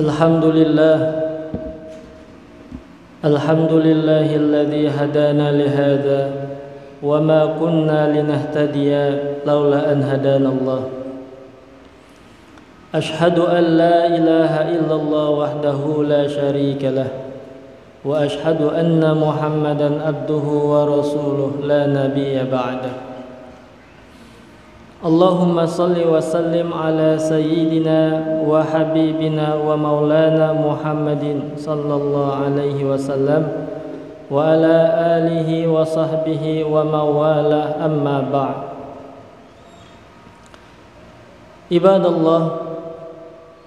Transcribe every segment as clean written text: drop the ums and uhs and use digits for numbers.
Alhamdulillah, alhamdulillahilladzi hadana lihada wa ma kunna linahtadiya laula an hadanallah. Ashhadu an la ilaha illallah wahdahu la syarika lah wa ashhadu anna Muhammadan abduhu wa rasuluh la nabiyya ba'dah. Allahumma salli wa sallim ala sayyidina wa habibina wa maulana Muhammadin sallallahu alaihi wasallam wa ala alihi wa sahbihi wa mawalah, amma ba'd. Ibadallah,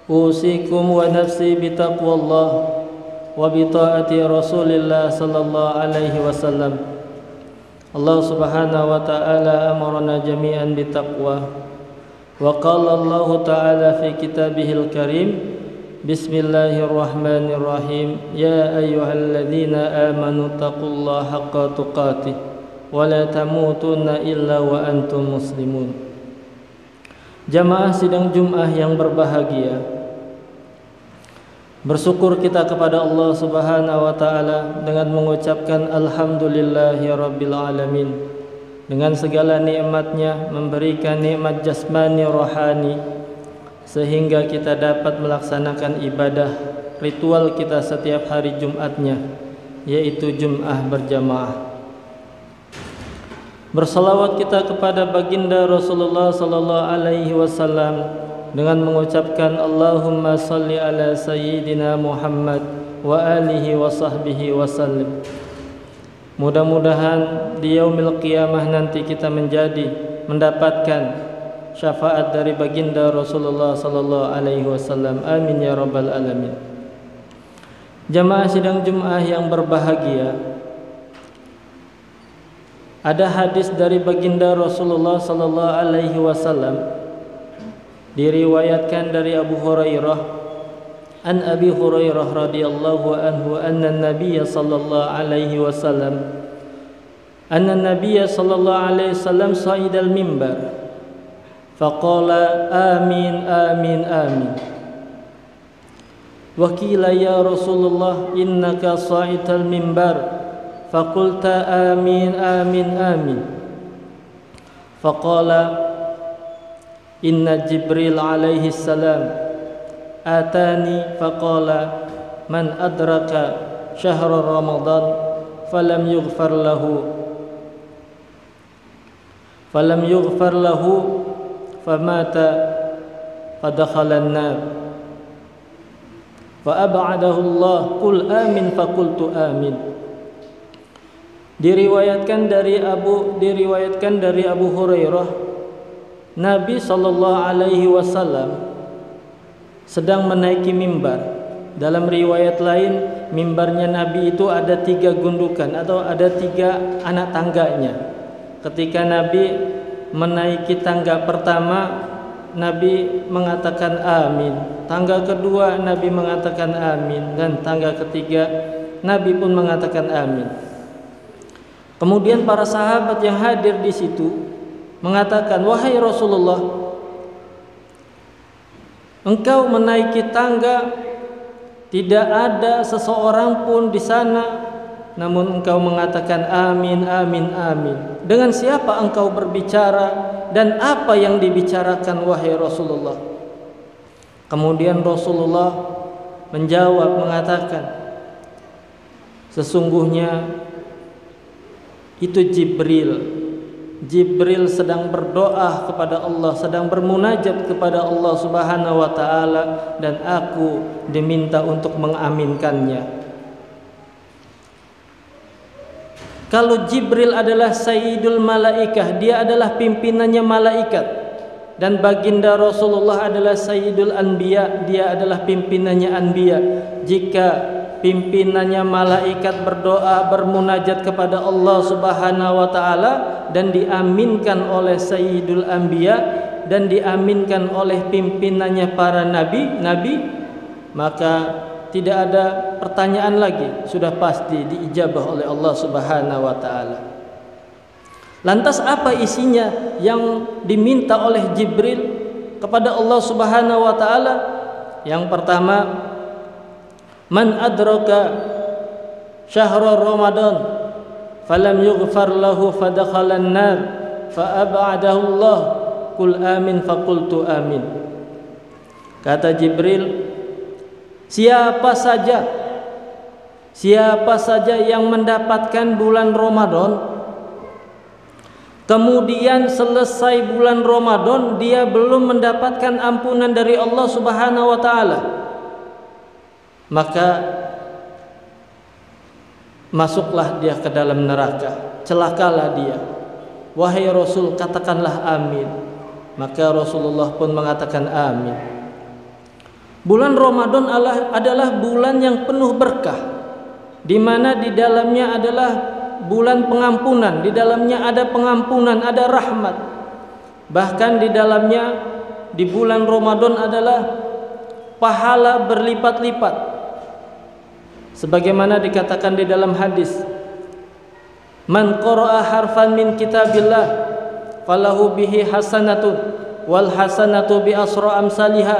usikum wa nafsi bitaqwallah wa bita'ati Rasulillah sallallahu alaihi wasallam. Allah subhanahu wa ta'ala amarna jami'an bitaqwa wa qala Allah ta'ala fi kitabihil karim, bismillahirrahmanirrahim, ya ayyuhalladzina amanu taqullaha haqqa tuqatih wa la tamutunna illa wa antum muslimun. Jamaah sidang Jum'ah yang berbahagia, bersyukur kita kepada Allah subhanahu wa ta'ala dengan mengucapkan alhamdulillahi rabbil alamin. Dengan segala nikmatnya, memberikan nikmat jasmani rohani, sehingga kita dapat melaksanakan ibadah ritual kita setiap hari Jumatnya, yaitu Jum'ah berjamaah. Bersalawat kita kepada baginda Rasulullah sallallahu alaihi wasallam dengan mengucapkan Allahumma salli ala sayyidina Muhammad wa alihi wa sahbihi wasallim. Mudah-mudahan di yaumil qiyamah nanti kita mendapatkan syafaat dari baginda Rasulullah sallallahu alaihi wasallam. Amin ya rabbal alamin. Jamaah sidang Jum'ah yang berbahagia, ada hadis dari baginda Rasulullah sallallahu alaihi wasallam, diriwayatkan dari Abu Hurairah, an Abi Hurairah radhiyallahu anhu anna an-nabiy sallallahu alaihi wasallam sa'ida al-mimbar faqala amin amin amin wa qila ya Rasulullah innaka sa'idal mimbar faqulta amin amin amin faqala inna Jibril alaihi salam atani faqala man adraka syahra Ramadan falam yughfar lahu famata fadakhala an-nar fa ab'adahu Allah qul amin faqultu amin. Diriwayatkan dari Abu Hurairah, Nabi sallallahu alaihi wasallam sedang menaiki mimbar. Dalam riwayat lain, mimbarnya Nabi itu ada 3 gundukan atau ada 3 anak tangganya. Ketika Nabi menaiki tangga pertama, Nabi mengatakan amin. Tangga kedua Nabi mengatakan amin, dan tangga ketiga Nabi pun mengatakan amin. Kemudian para sahabat yang hadir di situ mengatakan, wahai Rasulullah, engkau menaiki tangga, tidak ada seseorang pun di sana, namun engkau mengatakan amin, amin, amin. Dengan siapa engkau berbicara dan apa yang dibicarakan wahai Rasulullah? Kemudian Rasulullah menjawab mengatakan, sesungguhnya itu Jibril sedang berdoa kepada Allah, sedang bermunajat kepada Allah subhanahu wa ta'ala, dan aku diminta untuk mengaminkannya. Kalau Jibril adalah Sayyidul Malaikah, dia adalah pimpinannya malaikat, dan baginda Rasulullah adalah Sayyidul Anbiya, dia adalah pimpinannya Anbiya. Jika pimpinannya malaikat berdoa bermunajat kepada Allah subhanahu wa ta'ala dan diaminkan oleh Sayyidul Anbiya dan diaminkan oleh pimpinannya para nabi, maka tidak ada pertanyaan lagi, sudah pasti diijabah oleh Allah subhanahu wa ta'ala. Lantas apa isinya yang diminta oleh Jibril kepada Allah subhanahu wa ta'ala? Yang pertama, Man adraka syahrul Ramadan falam yughfar lahu fadakhala an-nar fa ab'adahu Allah qul amin faqultu amin. Kata Jibril, siapa saja yang mendapatkan bulan Ramadan kemudian selesai bulan Ramadan dia belum mendapatkan ampunan dari Allah Subhanahu wa taala, maka masuklah dia ke dalam neraka, celakalah dia. Wahai Rasul, katakanlah amin. Maka Rasulullah pun mengatakan amin. Bulan Ramadan adalah bulan yang penuh berkah, di mana di dalamnya adalah bulan pengampunan, di dalamnya ada pengampunan, ada rahmat. Bahkan di dalamnya di bulan Ramadan adalah pahala berlipat-lipat. Sebagaimana dikatakan di dalam hadis, man qara'a harfan min kitabillah falahu bihi hasanatun wal hasanatu bi asra amsalihha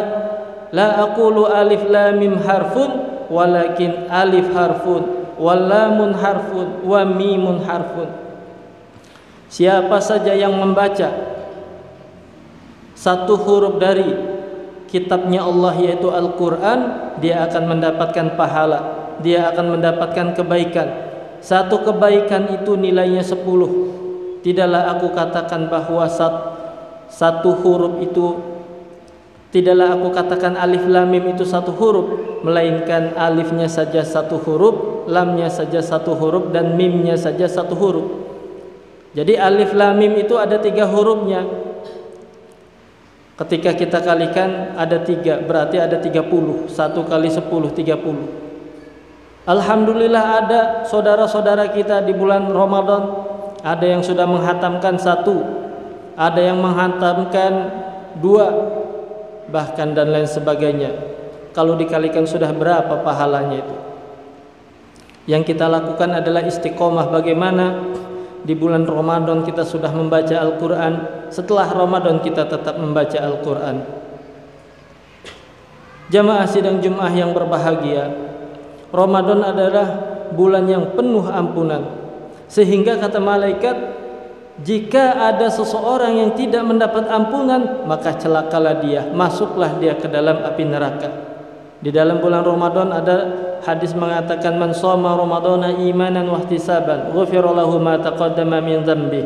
la aqulu alif lam mim harfun walakin alif harfun wal lamun harfun wa mimun harfun. Siapa saja yang membaca satu huruf dari kitabnya Allah yaitu Al-Quran, dia akan mendapatkan pahala, dia akan mendapatkan kebaikan. Satu kebaikan itu nilainya 10. Tidaklah aku katakan bahwa satu huruf itu, tidaklah aku katakan alif lam mim itu satu huruf, melainkan alifnya saja satu huruf, lamnya saja satu huruf, dan mimnya saja satu huruf. Jadi alif lam mim itu ada 3 hurufnya. Ketika kita kalikan ada 3, berarti ada 30. 1 kali 10, 30. Alhamdulillah ada saudara-saudara kita di bulan Ramadan, ada yang sudah menghatamkan 1, ada yang menghatamkan 2, bahkan dan lain sebagainya. Kalau dikalikan sudah berapa pahalanya itu? Yang kita lakukan adalah istiqomah. Bagaimana di bulan Ramadan kita sudah membaca Al-Quran, setelah Ramadan kita tetap membaca Al-Quran. Jamaah sidang Jumat yang berbahagia, Ramadan adalah bulan yang penuh ampunan, sehingga kata malaikat, jika ada seseorang yang tidak mendapat ampunan, maka celakalah dia, masuklah dia ke dalam api neraka. Di dalam bulan Ramadan ada hadis mengatakan, man shoma ramadhana imanan wa ihtisaban ghufira lahu ma taqaddama min dzambi.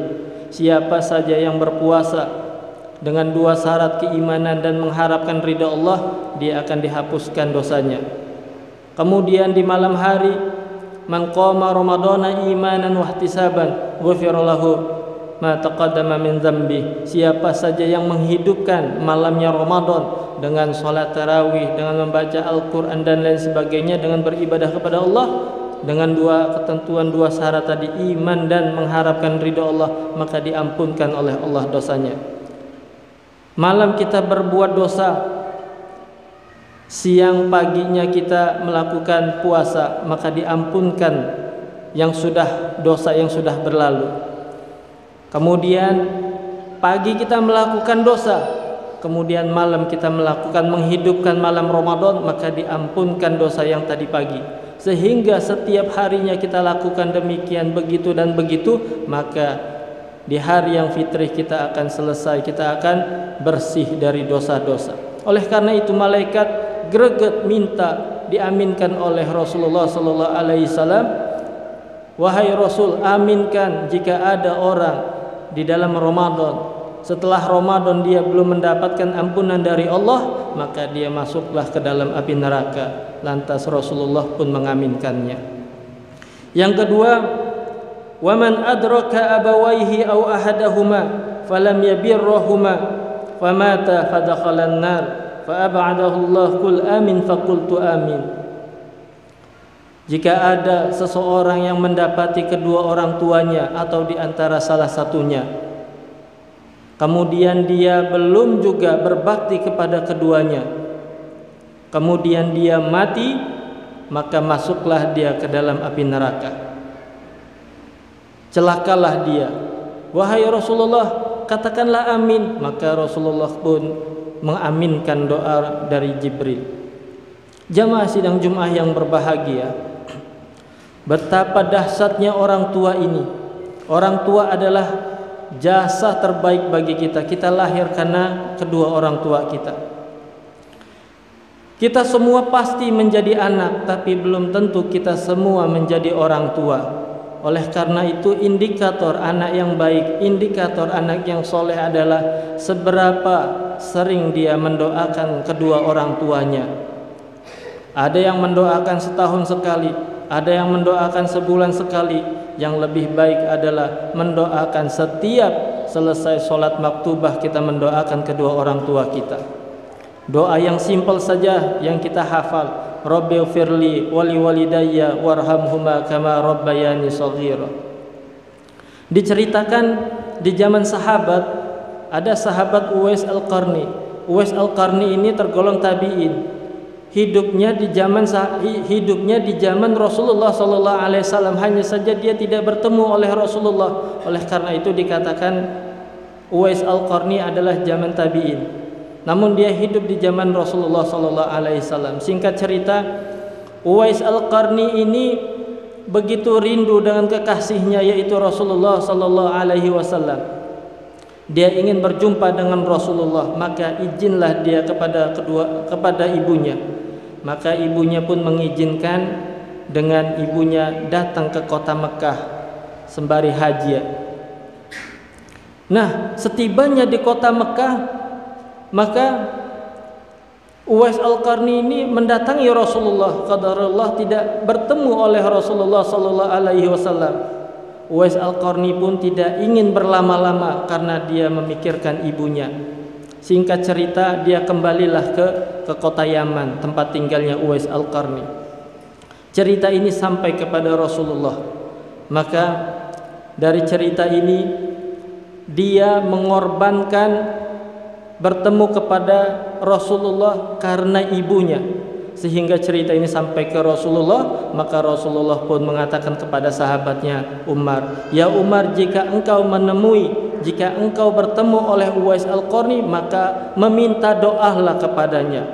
Siapa saja yang berpuasa dengan 2 syarat keimanan dan mengharapkan ridha Allah, dia akan dihapuskan dosanya. Kemudian di malam hari, man qama ramadhana imanan wa ihtisaban ghufira lahu ma taqaddama min dzambi. Siapa saja yang menghidupkan malamnya Ramadan dengan salat tarawih, dengan membaca Al-Quran dan lain sebagainya, dengan beribadah kepada Allah dengan 2 ketentuan, 2 syarat tadi, iman dan mengharapkan ridha Allah, maka diampunkan oleh Allah dosanya. Malam kita berbuat dosa, siang paginya kita melakukan puasa, maka diampunkan dosa yang sudah berlalu. Kemudian pagi kita melakukan dosa, kemudian malam kita menghidupkan malam Ramadan, maka diampunkan dosa yang tadi pagi. Sehingga setiap harinya kita lakukan demikian, begitu dan begitu, maka di hari yang fitrih kita akan selesai, kita akan bersih dari dosa-dosa. Oleh karena itu malaikat greget minta diaminkan oleh Rasulullah sallallahu alaihi wasallam, wahai Rasul, aminkan jika ada orang di dalam Ramadan, setelah Ramadan dia belum mendapatkan ampunan dari Allah, maka dia masuklah ke dalam api neraka. Lantas Rasulullah pun mengaminkannya. Yang kedua, wa man adraka abawaihi aw ahadahuma falam yabirrahuma famata fadakhala an-nar fa ab'adahu Allah qul amin faqultu amin. Jika ada seseorang yang mendapati kedua orang tuanya atau di antara salah satunya, kemudian dia belum juga berbakti kepada keduanya, kemudian dia mati, maka masuklah dia ke dalam api neraka. Celakalah dia. Wahai Rasulullah, katakanlah amin. Maka Rasulullah pun mengaminkan doa dari Jibril. Jamaah sidang Jumat yang berbahagia, betapa dahsyatnya orang tua ini. Orang tua adalah jasa terbaik bagi kita. Kita lahir karena kedua orang tua kita. Kita semua pasti menjadi anak, tapi belum tentu kita semua menjadi orang tua. Oleh karena itu, indikator anak yang baik, indikator anak yang soleh adalah seberapa sering dia mendoakan kedua orang tuanya. Ada yang mendoakan setahun sekali, ada yang mendoakan sebulan sekali. Yang lebih baik adalah mendoakan setiap selesai sholat maktubah, kita mendoakan kedua orang tua kita. Doa yang simpel saja yang kita hafal, Rabbighfirli wali walidayya warhamhuma kama rabbayani shaghira. Diceritakan di zaman sahabat, ada sahabat Uwais Al-Qarni. Uwais Al-Qarni ini tergolong tabi'in. Hidupnya di zaman Rasulullah sallallahu alaihi wasallam, hanya saja dia tidak bertemu oleh Rasulullah. Oleh karena itu dikatakan Uwais Al-Qarni adalah zaman tabi'in. Namun dia hidup di zaman Rasulullah sallallahu alaihi wasallam. Singkat cerita, Uwais Al-Qarni ini begitu rindu dengan kekasihnya, yaitu Rasulullah sallallahu alaihi wasallam. Dia ingin berjumpa dengan Rasulullah, maka izinlah dia kepada ibunya. Maka ibunya pun mengizinkan dengan ibunya datang ke kota Mekah sembari haji. Nah, setibanya di kota Mekah, maka Uwais Al-Qarni ini mendatangi Rasulullah. Qadarullah tidak bertemu oleh Rasulullah sallallahu alaihi wasallam. Uwais Al-Qarni pun tidak ingin berlama-lama karena dia memikirkan ibunya. Singkat cerita, dia kembalilah ke kota Yaman, tempat tinggalnya Uwais Al-Qarni. Cerita ini sampai kepada Rasulullah. Maka dari cerita ini dia mengorbankan bertemu kepada Rasulullah karena ibunya. Sehingga cerita ini sampai ke Rasulullah, maka Rasulullah pun mengatakan kepada sahabatnya Umar, "Ya Umar, jika engkau bertemu oleh Uwais Al-Qarni, maka meminta doalah kepadanya."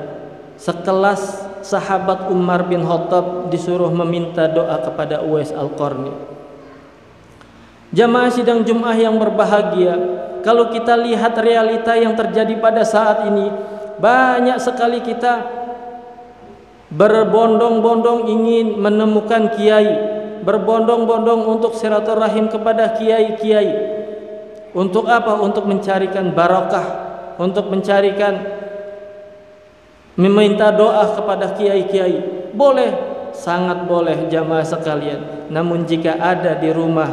Sekelas sahabat Umar bin Khattab disuruh meminta doa kepada Uwais Al-Qarni. Jamaah sidang Jumat yang berbahagia, kalau kita lihat realita yang terjadi pada saat ini, banyak sekali kita berbondong-bondong ingin menemukan kiai, berbondong-bondong untuk silaturahim kepada kiai-kiai. Untuk apa? Untuk mencarikan barakah, untuk meminta doa kepada kiai-kiai. Boleh, sangat boleh jamaah sekalian. Namun jika ada di rumah,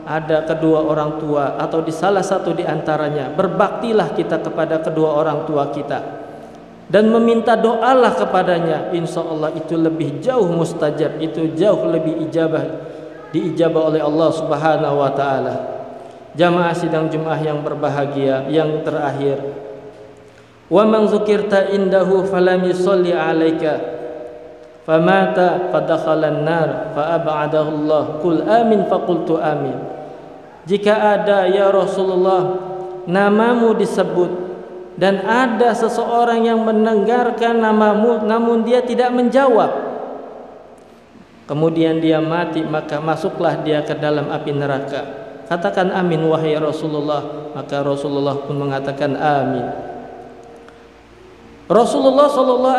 ada kedua orang tua atau di salah satu di antaranya, berbaktilah kita kepada kedua orang tua kita dan meminta doalah kepadanya. Insya Allah itu lebih jauh mustajab, itu jauh lebih diijabah oleh Allah Subhanahu wa taala. Jamaah sidang Jumat yang berbahagia, yang terakhir, wa man dzukirta indahu falam yusalli alaika famata fadakhalan nar fa ab'adahu Allah qul amin faqultu amin. Jika ada ya Rasulullah namamu disebut dan ada seseorang yang mendengarkan namamu namun dia tidak menjawab, kemudian dia mati, maka masuklah dia ke dalam api neraka. Katakan amin wahai Rasulullah. Maka Rasulullah pun mengatakan amin. Rasulullah SAW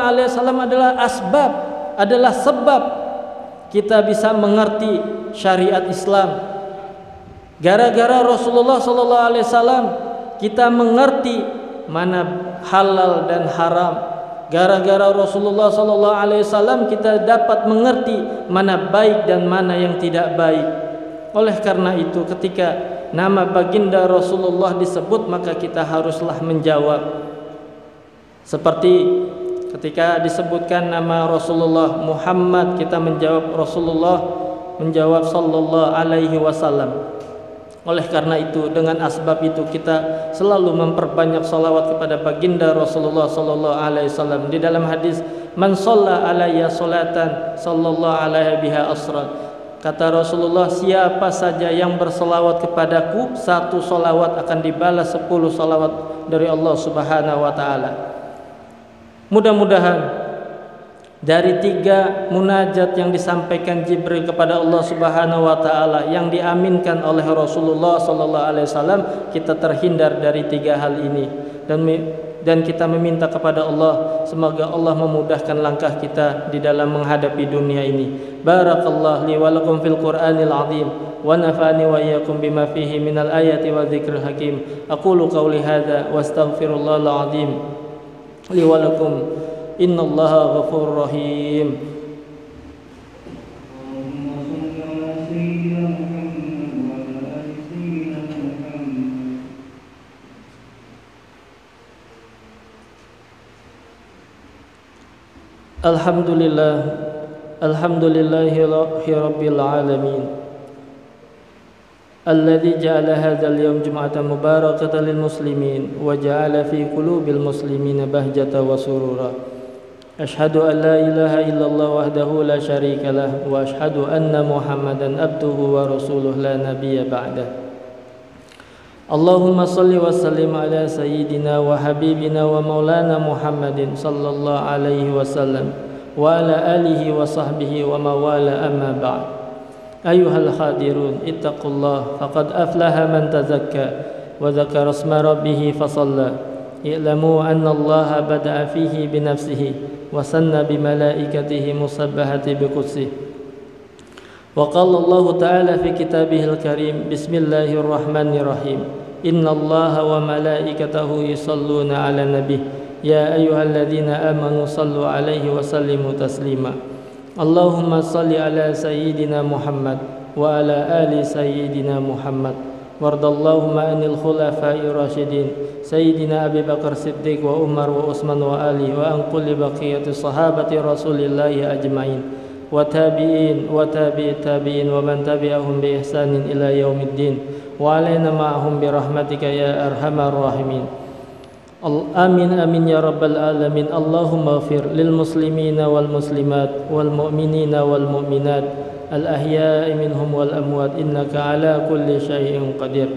adalah sebab kita bisa mengerti syariat Islam. Gara-gara Rasulullah SAW kita mengerti mana halal dan haram. Gara-gara Rasulullah SAW kita dapat mengerti mana baik dan mana yang tidak baik. Oleh karena itu, ketika nama baginda Rasulullah disebut, maka kita haruslah menjawab. Seperti ketika disebutkan nama Rasulullah Muhammad, kita menjawab Rasulullah, menjawab sallallahu alaihi wasallam. Oleh karena itu, dengan asbab itu kita selalu memperbanyak salawat kepada baginda Rasulullah sallallahu alaihi wasallam. Di dalam hadis, man shalla alayya salatan sallallahu alaihi biha asran. Kata Rasulullah, siapa saja yang berselawat kepadaku, satu salawat akan dibalas 10 salawat dari Allah Subhanahu wa taala. Mudah-mudahan dari 3 munajat yang disampaikan Jibril kepada Allah Subhanahu wa taala yang diaminkan oleh Rasulullah sallallahu alaihi wasallam, kita terhindar dari 3 hal ini dan kita meminta kepada Allah semoga Allah memudahkan langkah kita di dalam menghadapi dunia ini. Barakallahu li wa lakum fil Qur'anil azim wa nafa'ani wa iyyakum bima fihi minal ayati wa dzikril hakim. Aqulu qawli hadza wa astaghfirullahal azim li wa lakum. Innallaha ghafurur rahim. Alhamdulillahi rabbil alamin alladzi ja'ala hadzal yawm jum'atan mubarakatan lil muslimin wa ja'ala fi qulubil muslimina bahjatan wa surura. Ashhadu an la ilaha illallah wahdahu la syarika lah wa ashhadu anna Muhammadan abduhu wa rasuluh la nabiyya ba'dah. Allahumma salli wa sallim ala sayyidina wa habibina wa maulana Muhammadin sallallahu alaihi wasallam wa ala alihi wa sahbihi wa mawala amma ba'd. Ayuhal khadirun ittaqullah faqad aflaha man tazakka wa dzakara isma rabbih fa shalla. I'lamu anna Allah bada'a fihi bi nafsihi wa sanna bi malaikatihi musabbahati bi qudsih. Wa qala Allah ta'ala fi kitabihil karim bismillahirrahmanirrahim. Innallaha wa malaikatahu yusalluna 'alan nabiy ya ayyuhalladzina amanu sallu 'alaihi wa sallimu taslima. Allahumma salli ala sayyidina Muhammad wa ala ali sayyidina Muhammad wardallahumma anil khulafa'ir rasyidin sayyidina Abi Bakar Siddiq wa Umar wa Utsman wa Ali wa an kulli baqiyati sahabati Rasulillahi ajmain wa tabi'in wa tabi'it tabi'in wa man tabi'ahum bi ihsanin ila yaumiddin wa alaina ma'ahum bi rahmatika ya arhamar rahimin. Amin amin ya rabbal alamin. Allahumma ighfir lil muslimina wal muslimat wal mu'minina wal mu'minat al ahya'i minhum wal amwat innaka ala kulli syai'in qadir.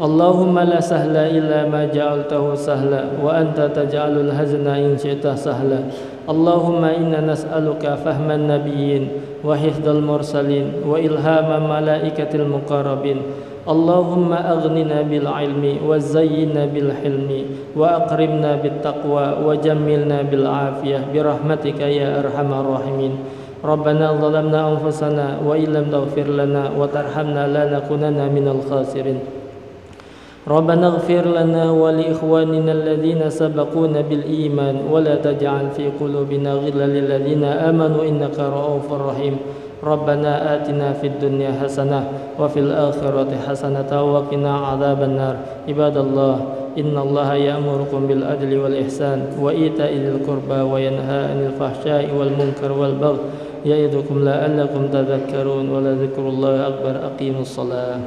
Allahumma la sahla illa ma ja'altahu sahla wa anta taj'alul hazna in syi'ta sahla. Allahumma inna nas'aluka fahman nabiyyin wa hifdzal mursalin wa ilhama malaikatil muqarrabin. Allahumma aghnina bil ilmi wa zayyinna bil hilmi wa akrimna bit taqwa wa jammilna bil afiyah bi rahmatika ya arhamar rahimin. Rabbana zalamna anfusana wa illam taghfir lana wa tarhamna lanakunanna minal khasirin. Rabbana ighfir lana wa li ikhwanina alladhina sabaquna bil iman wa la taj'al fi qulubina ghillan lil ladzina amanu innaka ra'ufur rahim. Rabbana atina fid dunya hasanah wa fil akhirati hasanah wa qina adzaban nar. Ibadallah, innallaha ya'murukum bil adli wal ihsan wa ita'i dzil qurba wa yanha 'anil fahsya'i wal munkar wal baghi ya'idukum la'allakum tadhakkarun wa la dzikrullahi akbar. Aqimus shalah.